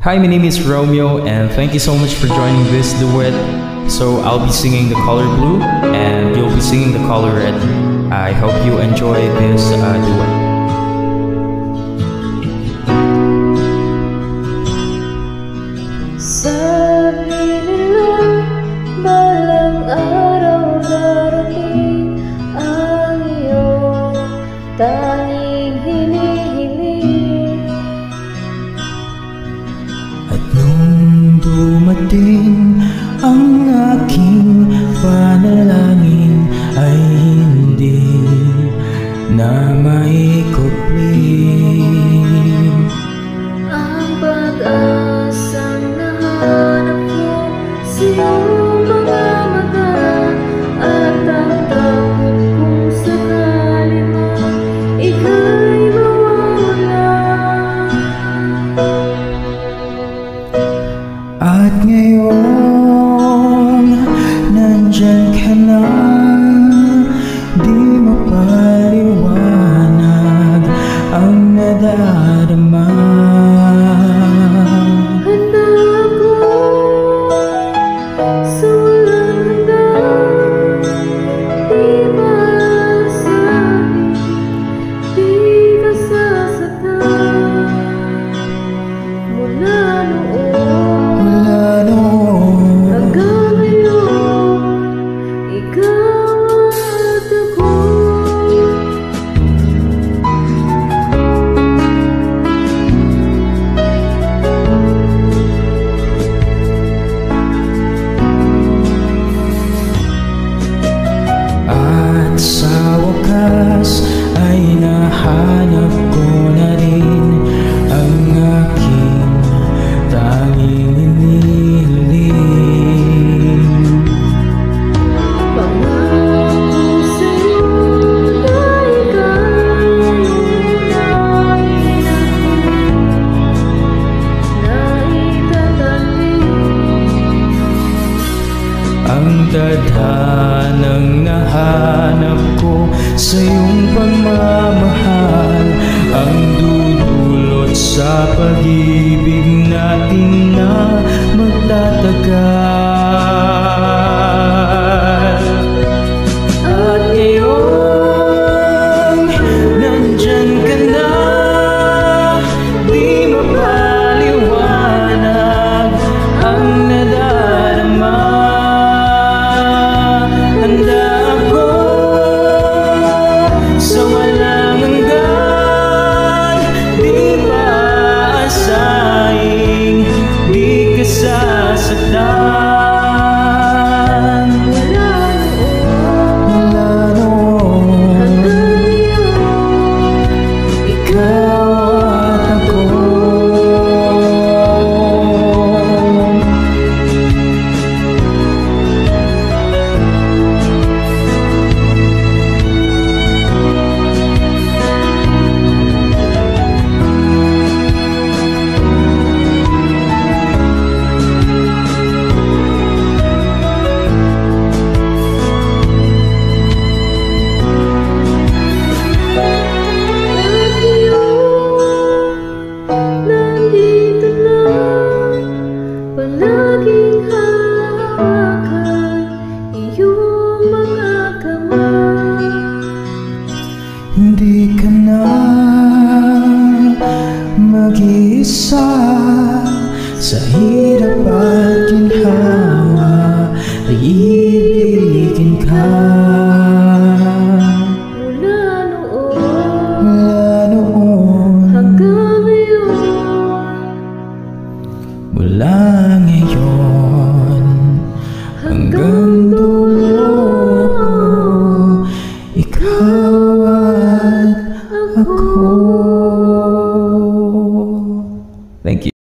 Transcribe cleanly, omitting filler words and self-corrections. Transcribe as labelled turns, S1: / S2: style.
S1: Hi, my name is Romeo, and thank you so much for joining this duet. So I'll be singing the color blue, and you'll be singing the color red. I hope you enjoy this duet.
S2: Sabi nila, balang araw darating ang iyong tanging hinihiling.
S3: At nung dumating ang aking panalangin ay hindi na maikupli.
S2: Ang pag-asang nahanap ko sa iyong mga mata, at ang takot kung sakali man ika'y mawawala.
S3: At ngayon, nandyan ka na, di mapaliwanag ang nadarama.
S2: Handa ako sa walang handa, di masabi, di ka sasaktan. Mula noon hanggang ngayon, ikaw at ako.
S3: At sa wakas ay nahanap ko na rin ang aking tanging iniling.
S2: Pangako sa'yo na ika'y naitatanim.
S3: Ang tadhanang nahanap ko sa iyong pagmamahal, ang dudulot sa pag-ibig natin na magtatagal. At ngayon, nandyan ka na, di mapaliwanag ang nadarama. Handa ako sa walang hanggan, di maasaing, di ka sasaktan. Mula noon
S2: Hanggang ngayon,
S3: ikaw at ako.
S2: nandito na, palaging hawakan iyong mga kamay.
S3: Hindi ka na mag-iisa sa hirap at